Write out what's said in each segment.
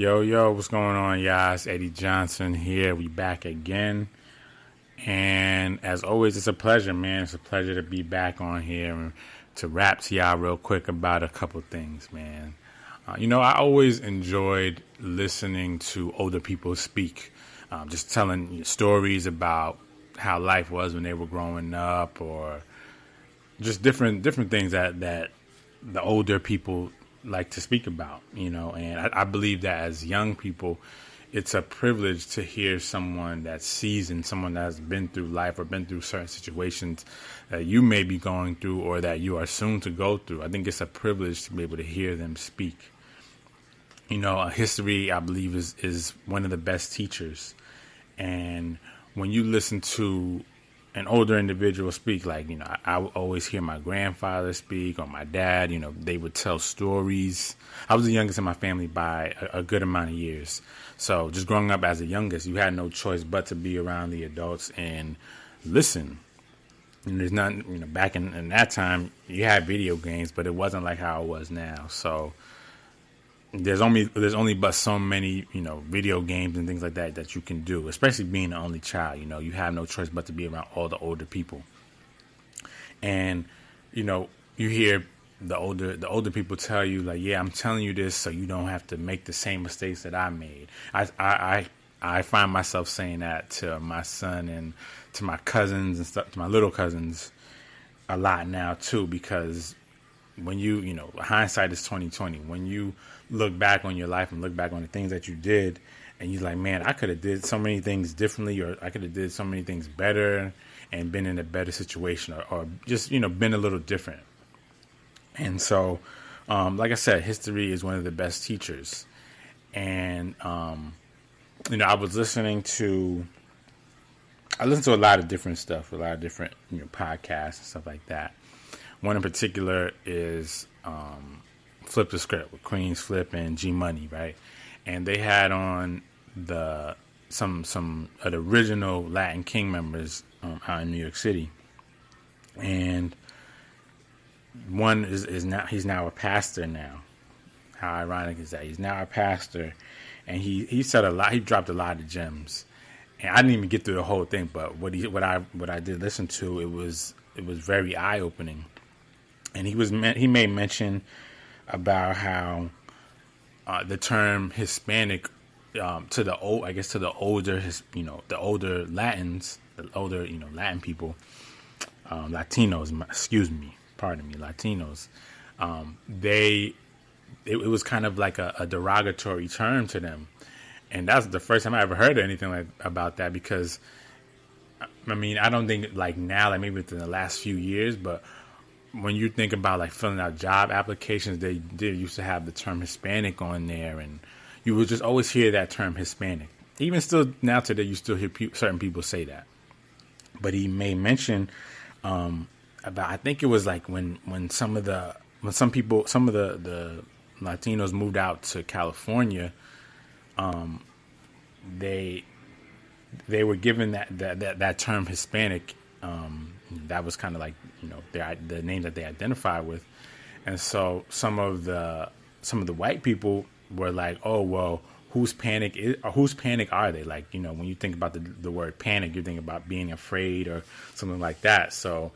Yo, what's going on, y'all? It's Eddie Johnson here. We back again. And as always, it's a pleasure, man. It's a pleasure to be back on here and to rap to y'all real quick about a couple things, man. I always enjoyed listening to older people speak, just telling stories about how life was when they were growing up, or just different things that the older people like to speak about, and I believe that as young people, it's a privilege to hear someone that's seasoned, someone that's been through life or been through certain situations that you may be going through or that you are soon to go through. I think it's a privilege to be able to hear them speak. History, I believe, is one of the best teachers. And when you listen to an older individual speak, I would always hear my grandfather speak or my dad, they would tell stories. I was the youngest in my family by a good amount of years. So just growing up as the youngest, you had no choice but to be around the adults and listen. And there's not, back in that time, you had video games, but it wasn't like how it was now. So there's only but so many, video games and things like that you can do, especially being an only child. You have no choice but to be around all the older people. And, you hear the older people tell you, like, yeah, I'm telling you this so you don't have to make the same mistakes that I made. I find myself saying that to my son and to my cousins and stuff, to my little cousins a lot now too, because when hindsight is 2020. When you look back on your life and look back on the things that you did, and you're like, man, I could have did so many things differently, or I could have did so many things better and been in a better situation, or just, been a little different. And so, like I said, history is one of the best teachers. And, I listened to a lot of different stuff, a lot of different, podcasts and stuff like that. One in particular is Flip the Script with Queens Flip and G Money, right? And they had on some of the original Latin King members out in New York City. And one is now, he's now a pastor now. How ironic is that? He's now a pastor, and he said a lot. He dropped a lot of gems, and I didn't even get through the whole thing. But what I did listen to, it was very eye opening. And he made mention about how the term Hispanic to the older Latins, the older Latin people, Latinos, Latinos, it was kind of like a derogatory term to them, and that's the first time I ever heard anything about that, because I don't think like now, like maybe within the last few years, but when you think about like filling out job applications, they did used to have the term Hispanic on there, and you would just always hear that term Hispanic. Even still now today, you still hear certain people say that. But he made mention about, I think it was like when some of the Latinos moved out to California, they were given that term Hispanic. That was kind of like the name that they identify with, and so some of the white people were like, oh well, whose panic are they? Like, when you think about the word panic, you're thinking about being afraid or something like that. So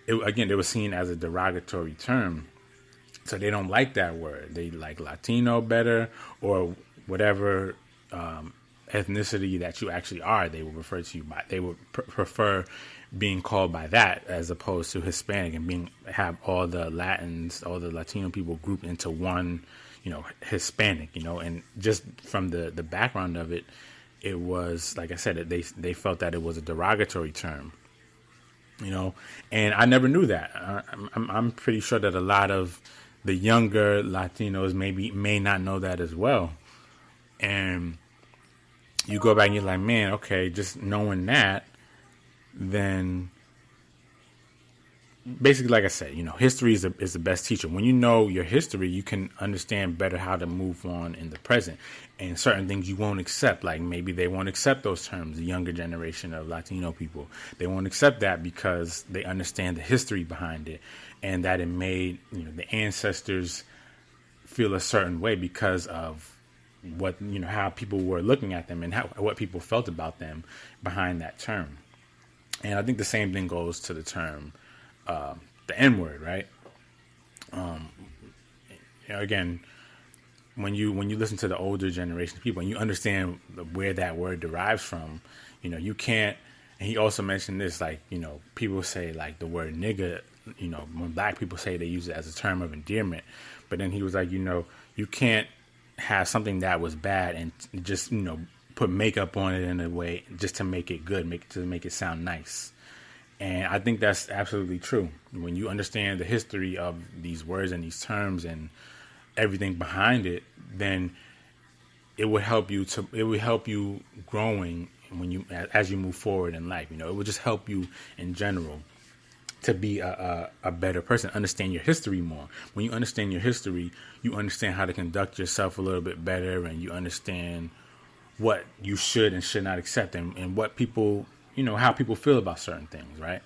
they were seen as a derogatory term, so they don't like that word. They like Latino better, or whatever ethnicity that you actually are. They will refer to you by. They would prefer being called by that as opposed to Hispanic, and have all the Latins, all the Latino people grouped into one, Hispanic, and just from the background of it, it was, like I said, they felt that it was a derogatory term, and I never knew that. I'm pretty sure that a lot of the younger Latinos may not know that as well. And you go back and you're like, man, okay, just knowing that, then basically, like I said, history is the best teacher. When you know your history, you can understand better how to move on in the present. And certain things you won't accept, like maybe they won't accept those terms, the younger generation of Latino people. They won't accept that because they understand the history behind it, and that it made the ancestors feel a certain way because of what, how people were looking at them and what people felt about them behind that term. And I think the same thing goes to the term, the N word, right? Again, when you listen to the older generation of people and you understand where that word derives from, you can't. And he also mentioned this, like, people say like the word nigga, when black people say, they use it as a term of endearment. But then he was like, you can't have something that was bad and just, put makeup on it in a way just to make it good, to make it sound nice. And I think that's absolutely true. When you understand the history of these words and these terms and everything behind it, then it would help you growing as you move forward in life. It would just help you in general to be a better person, understand your history more. When you understand your history, you understand how to conduct yourself a little bit better, and you understand what you should and should not accept, and what people, how people feel about certain things, right?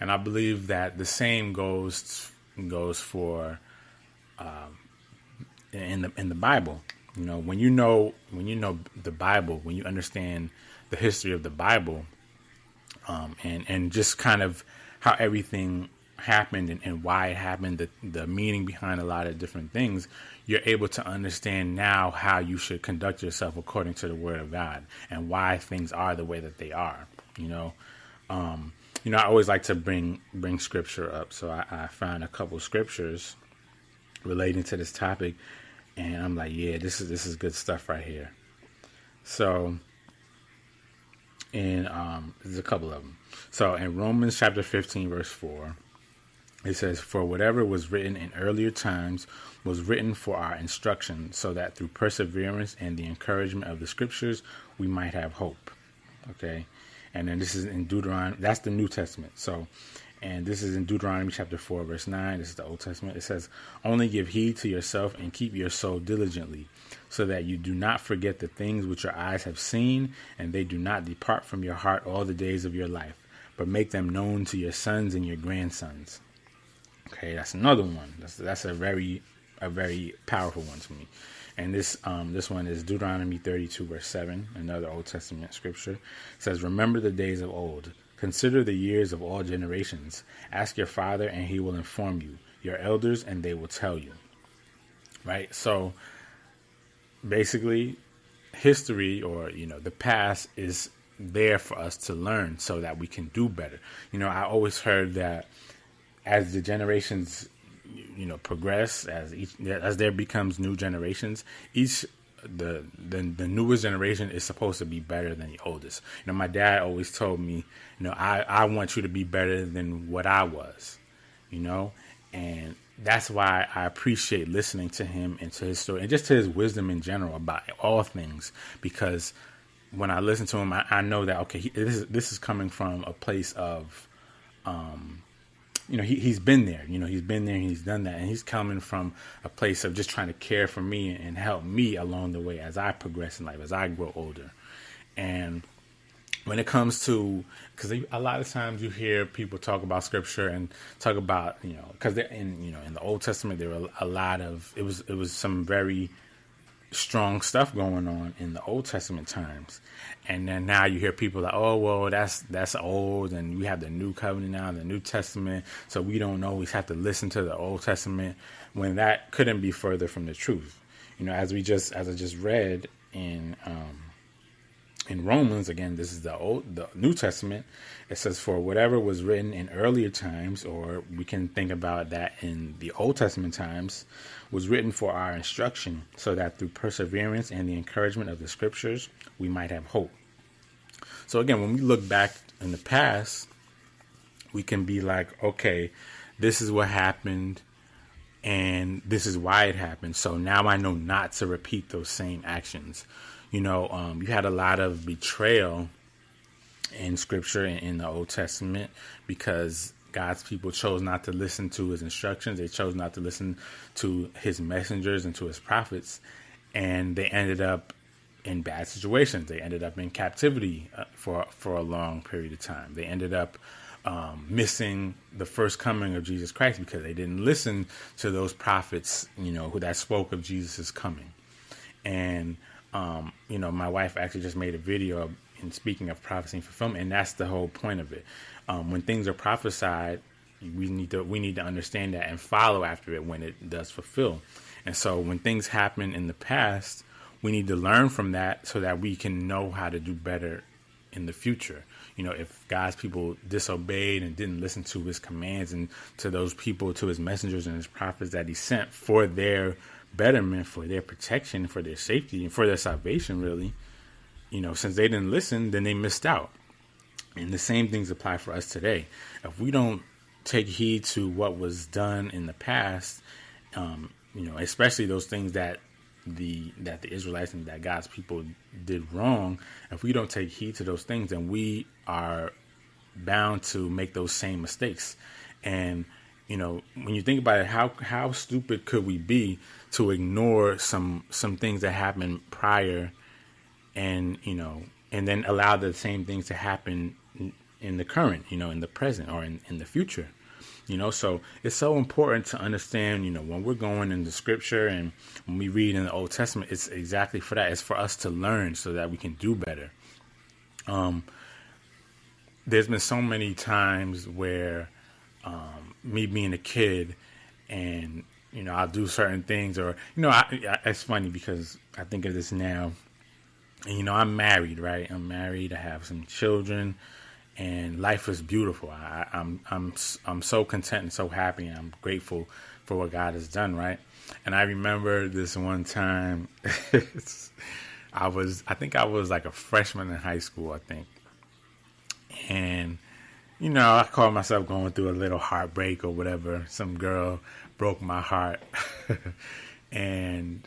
And I believe that the same goes for in the Bible. When you know the Bible, when you understand the history of the Bible, and just kind of how everything happened and why it happened, the meaning behind a lot of different things, you're able to understand now how you should conduct yourself according to the Word of God and why things are the way that they are. I always like to bring scripture up, so I found a couple scriptures relating to this topic, and I'm like, yeah, this is good stuff right here. So, there's a couple of them. So in Romans chapter 15, verse 4, it says, "For whatever was written in earlier times was written for our instruction, so that through perseverance and the encouragement of the scriptures, we might have hope." Okay. And then this is in Deuteronomy. That's the New Testament. So, and this is in Deuteronomy chapter 4, verse 9. This is the Old Testament. It says, "Only give heed to yourself and keep your soul diligently, so that you do not forget the things which your eyes have seen, and they do not depart from your heart all the days of your life, but make them known to your sons and your grandsons." Okay, that's another one. That's a very powerful one to me. And this one is Deuteronomy 32, verse 7, another Old Testament scripture. It says, "Remember the days of old. Consider the years of all generations. Ask your father, and he will inform you. Your elders, and they will tell you." Right? So, basically, history, or, the past, is there for us to learn so that we can do better. I always heard that as the generations progress, as there becomes new generations, the newest generation is supposed to be better than the oldest. My dad always told me, I want you to be better than what I was, and that's why I appreciate listening to him and to his story and just to his wisdom in general about all things, because when I listen to him, I know that, okay, this is coming from a place of, he's been there, he's been there and he's done that. And he's coming from a place of just trying to care for me and help me along the way as I progress in life, as I grow older. And when it comes to, because a lot of times you hear people talk about scripture and talk about, because in the Old Testament, there were a lot of, it was some very strong stuff going on in the Old Testament times. And then now you hear people like, oh, well, that's old, and we have the New Covenant now, the New Testament, so we don't always have to listen to the Old Testament, when that couldn't be further from the truth. As I just read in Romans, again, this is the New Testament. It says, "For whatever was written in earlier times," or we can think about that in the Old Testament times, "was written for our instruction, so that through perseverance and the encouragement of the scriptures, we might have hope." So again, when we look back in the past, we can be like, okay, this is what happened, and this is why it happened. So now I know not to repeat those same actions. You had a lot of betrayal in scripture in the Old Testament, because God's people chose not to listen to his instructions. They chose not to listen to his messengers and to his prophets. And they ended up in bad situations. They ended up in captivity for a long period of time. They ended up missing the first coming of Jesus Christ because they didn't listen to those prophets, who that spoke of Jesus' coming. And, my wife actually just made a video in speaking of prophecy and fulfillment. And that's the whole point of it. When things are prophesied, we need to understand that and follow after it when it does fulfill. And so when things happen in the past, we need to learn from that so that we can know how to do better in the future. If God's people disobeyed and didn't listen to his commands and to those people, to his messengers and his prophets that he sent for their betterment, for their protection, for their safety, and for their salvation, really, since they didn't listen, then they missed out. And the same things apply for us today. If we don't take heed to what was done in the past, especially those things that the Israelites and that God's people did wrong, if we don't take heed to those things, then we are bound to make those same mistakes. And when you think about it, how stupid could we be to ignore some things that happened prior, and and then allow the same things to happen in the current, in the present, or in the future. So it's so important to understand, when we're going into scripture and when we read in the Old Testament, it's exactly for that. It's for us to learn so that we can do better. There's been so many times where me being a kid and, I'll do certain things, or, it's funny because I think of this now, and, I'm married, right? I'm married. I have some children. And life is beautiful. I'm so content and so happy, and I'm grateful for what God has done, right? And I remember this one time, I think I was like a freshman in high school, I think. And, I called myself going through a little heartbreak or whatever. Some girl broke my heart. And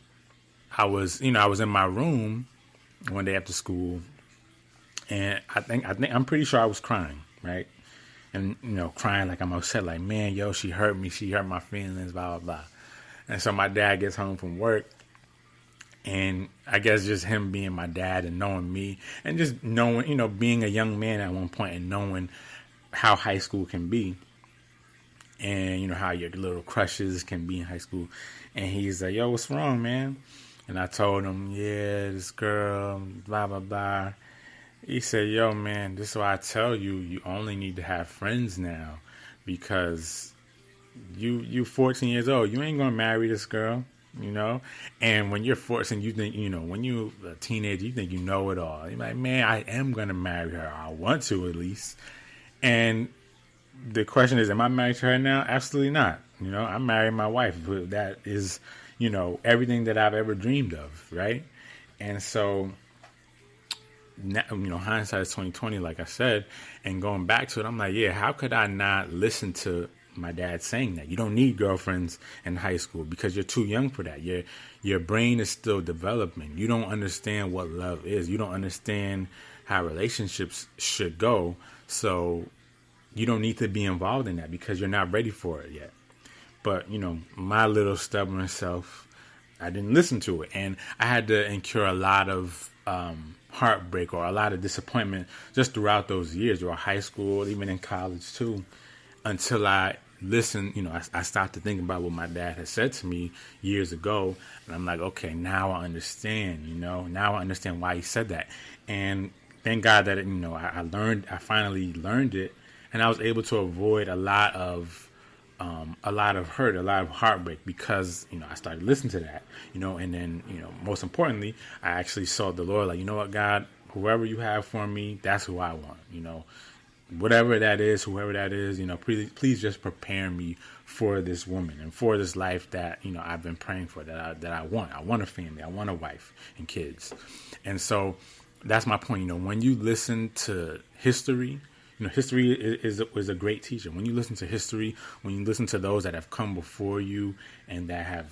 I was in my room one day after school. And I'm pretty sure I was crying, right? And, crying like I'm upset, like, man, she hurt me. She hurt my feelings, blah, blah, blah. And so my dad gets home from work, and I guess just him being my dad and knowing me and just knowing, being a young man at one point and knowing how high school can be and, how your little crushes can be in high school. And he's like, yo, what's wrong, man? And I told him, yeah, this girl, blah, blah, blah. He said, yo, man, this is why I tell you, you only need to have friends now, because you 14 years old. You ain't going to marry this girl, And when you're 14, you think, when you're a teenager, you think you know it all. You're like, man, I am going to marry her. I want to, at least. And the question is, am I married to her now? Absolutely not. I'm marrying my wife. That is, everything that I've ever dreamed of, right? And so now, hindsight is 2020, like I said, and going back to it, I'm like, yeah, how could I not listen to my dad saying that? You don't need girlfriends in high school because you're too young for that. Your brain is still developing. You don't understand what love is. You don't understand how relationships should go. So you don't need to be involved in that because you're not ready for it yet. But, my little stubborn self, I didn't listen to it. And I had to incur a lot of heartbreak or a lot of disappointment just throughout those years, throughout high school, even in college too, until I listened. I started to think about what my dad had said to me years ago, and I'm like, okay, now I understand. Now I understand why he said that, and thank God that I finally learned it, and I was able to avoid a lot of hurt, a lot of heartbreak, because, I started listening to that, and then, most importantly, I actually saw the Lord, like, you know what, God, whoever you have for me, that's who I want, whatever that is, whoever that is, please just prepare me for this woman and for this life that, I've been praying for, that I want. I want a family. I want a wife and kids. And so that's my point. When you listen to history, history is a great teacher. When you listen to history, when you listen to those that have come before you and that have,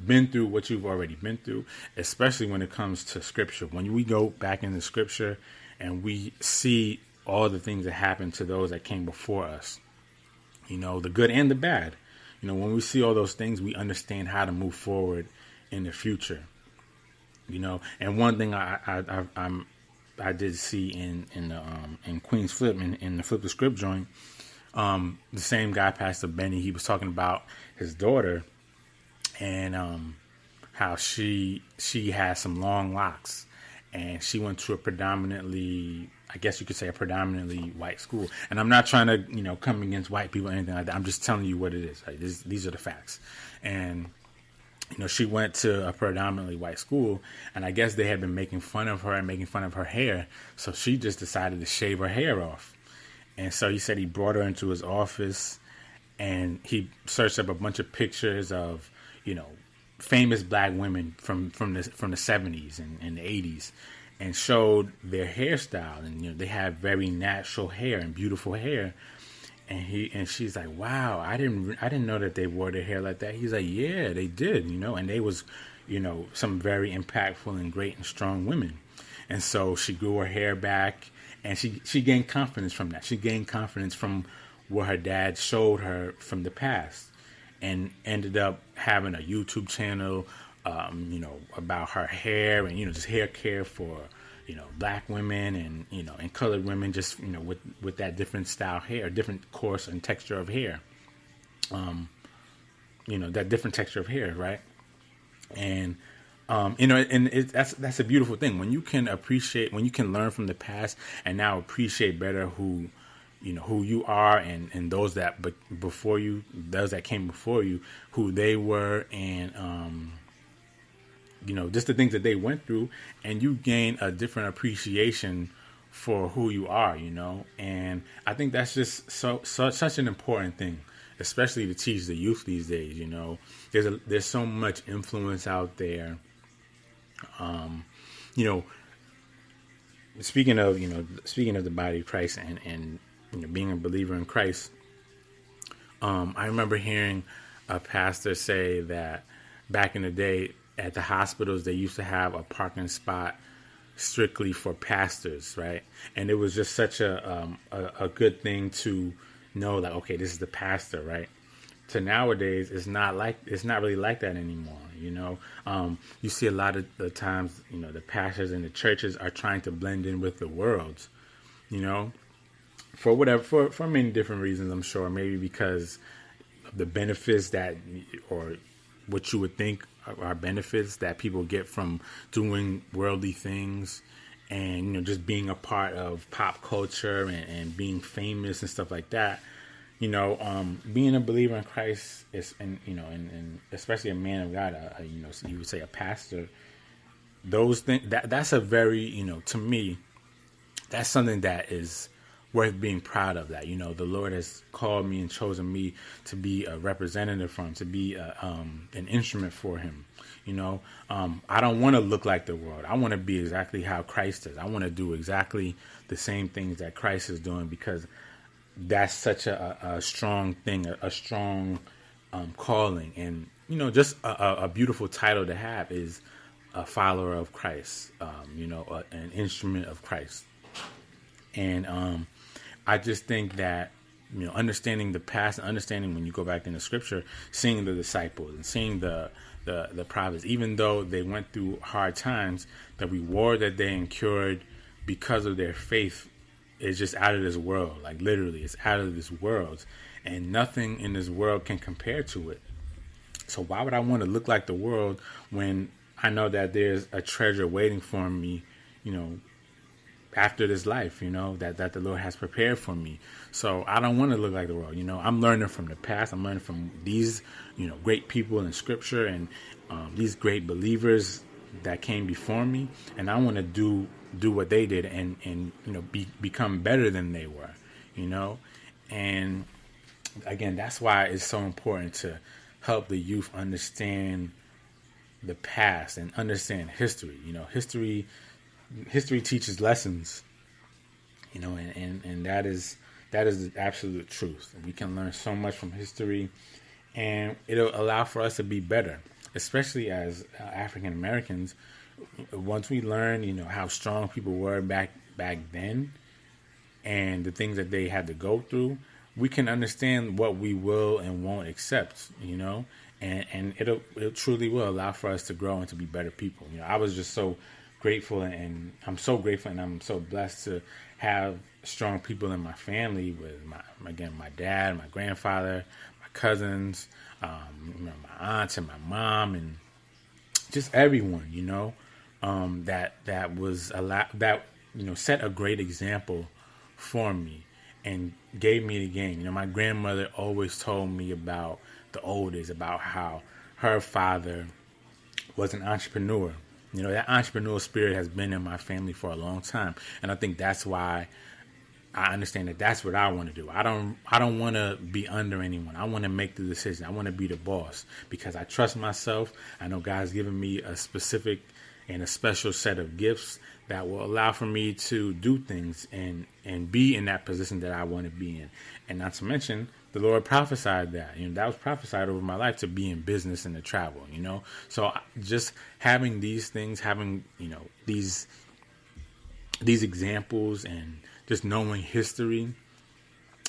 been through what you've already been through, especially when it comes to scripture. When we go back into scripture and we see all the things that happened to those that came before us, the good and the bad, when we see all those things, we understand how to move forward in the future, and one thing I did see in Queen's Flip, in the Flip the Script joint, the same guy, Pastor Benny, he was talking about his daughter, and how she has some long locks, and she went to a predominantly, I guess you could say, a predominantly white school. And I'm not trying to, come against white people or anything like that. I'm just telling you what it is. Right? These are the facts. And she went to a predominantly white school, and I guess they had been making fun of her and making fun of her hair. So she just decided to shave her hair off. And so he said he brought her into his office, and he searched up a bunch of pictures of, famous black women from the 70s and the 80s, and showed their hairstyle. And they have very natural hair and beautiful hair. And she's like, wow, I didn't know that they wore their hair like that. He's like, yeah, they did, and they was, some very impactful and great and strong women. And so she grew her hair back, and she gained confidence from that. She gained confidence from what her dad showed her from the past, and ended up having a YouTube channel, about her hair and, just hair care for, black women and colored women, just, with that different style hair, different course and texture of hair, that different texture of hair, right? And, that's a beautiful thing when you can learn from the past and now appreciate better who you are, and those that before you, those that came before you, who they were, and, just the things that they went through, and you gain a different appreciation for who you are, and I think that's just such an important thing, especially to teach the youth these days. There's so much influence out there. Speaking of the body of Christ and being a believer in Christ, I remember hearing a pastor say that back in the day at the hospitals, they used to have a parking spot strictly for pastors, right? And it was just such a good thing to know, like, okay, this is the pastor, right? To nowadays, it's not really like that anymore. You see a lot of the times, the pastors and the churches are trying to blend in with the world, for many different reasons, I'm sure. Maybe because of the benefits or what you would think are benefits that people get from doing worldly things, and just being a part of pop culture and being famous and stuff like that. Being a believer in Christ is, and especially a man of God, you would say a pastor. Those things, that's a very, to me, that's something that is worth being proud of. That the Lord has called me and chosen me to be a representative for Him, to be an instrument for Him. I don't want to look like the world. I want to be exactly how Christ is. I want to do exactly the same things that Christ is doing, because that's such a strong thing, a strong calling, and just a beautiful title to have is a follower of Christ. An instrument of Christ, and I just think that understanding the past and understanding when you go back in the Scripture, seeing the disciples and seeing the prophets, even though they went through hard times, the reward that they incurred because of their faith is just out of this world. Like, literally, it's out of this world, and nothing in this world can compare to it. So why would I want to look like the world when I know that there's a treasure waiting for me, after this life, that the Lord has prepared for me. So I don't want to look like the world. I'm learning from the past. I'm learning from these, great people in Scripture, and these great believers that came before me, and I want to do what they did, and become better than they were, and again, that's why it's so important to help the youth understand the past and understand history. History teaches lessons, and that is the absolute truth. We can learn so much from history, and it'll allow for us to be better, especially as African Americans. Once we learn, how strong people were back then, and the things that they had to go through, we can understand what we will and won't accept, and it truly will allow for us to grow and to be better people. I was just so grateful, and I'm so grateful, and I'm so blessed to have strong people in my family, with my dad, my grandfather, my cousins, my aunt and my mom, and just everyone, that was a lot, that set a great example for me and gave me the game. My grandmother always told me about the old days, about how her father was an entrepreneur. That entrepreneurial spirit has been in my family for a long time, and I think that's why I understand that that's what I want to do. I don't want to be under anyone. I want to make the decision. I want to be the boss because I trust myself. I know God's given me a specific and a special set of gifts that will allow for me to do things and be in that position that I want to be in. And not to mention, the Lord prophesied that. That was prophesied over my life, to be in business and to travel. So just having these things, having these examples, and just knowing history,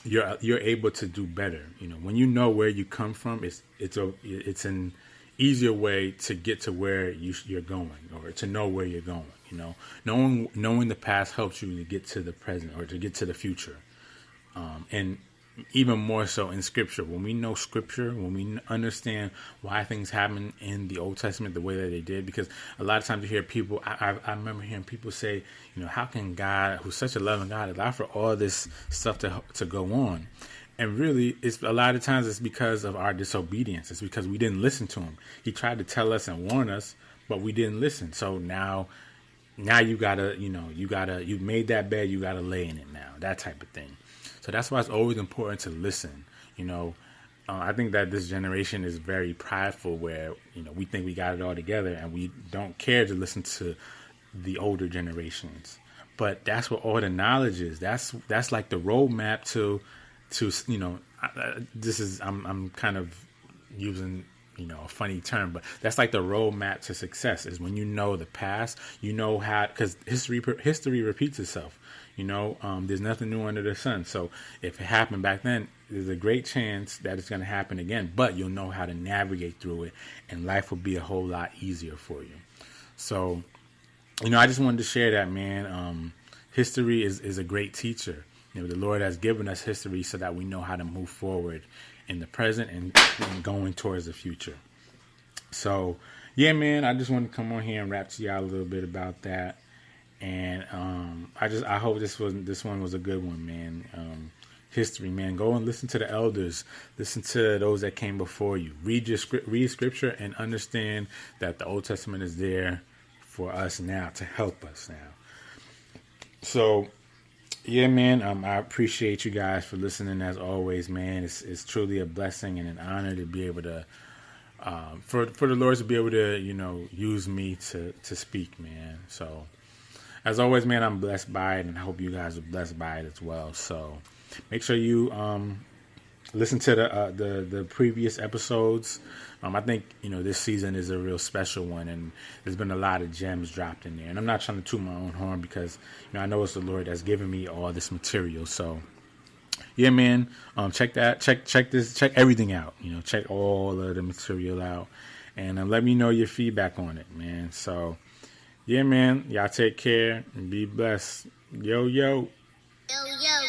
you're able to do better. When you know where you come from, it's an easier way to get to where you're going, or to know where you're going. Knowing the past helps you to get to the present, or to get to the future. And even more so in Scripture. When we know Scripture, when we understand why things happen in the Old Testament the way that they did, because a lot of times you hear people, I remember hearing people say, how can God, who's such a loving God, allow for all this stuff to go on? And really, it's a lot of times it's because of our disobedience. It's because we didn't listen to him. He tried to tell us and warn us, but we didn't listen. So now you gotta, you made that bed, you gotta lay in it now, that type of thing. So that's why it's always important to listen. I think that this generation is very prideful, where we think we got it all together and we don't care to listen to the older generations. But that's what all the knowledge is. That's like the roadmap to this is I'm kind of using a funny term, but that's like the roadmap to success, is when you know the past, how, because history repeats itself. There's nothing new under the sun. So if it happened back then, there's a great chance that it's going to happen again, but you'll know how to navigate through it, and life will be a whole lot easier for you. So, I just wanted to share that, man. History is a great teacher. The Lord has given us history so that we know how to move forward in the present and going towards the future. So, yeah, man, I just wanted to come on here and rap to y'all a little bit about that. And I hope this one was a good one, man. History, man. Go and listen to the elders. Listen to those that came before you. Read Scripture and understand that the Old Testament is there for us now, to help us now. So, yeah, man. I appreciate you guys for listening as always, man. It's truly a blessing and an honor to be able to, for the Lord to be able to, use me to speak, man. So, as always, man, I'm blessed by it, and I hope you guys are blessed by it as well. So make sure you listen to the previous episodes. I think this season is a real special one, and there's been a lot of gems dropped in there. And I'm not trying to toot my own horn, because I know it's the Lord that's given me all this material. So yeah, man, check everything out. Check all of the material out, and let me know your feedback on it, man. So. Yeah, man. Y'all take care and be blessed. Yo, yo. Yo, yo.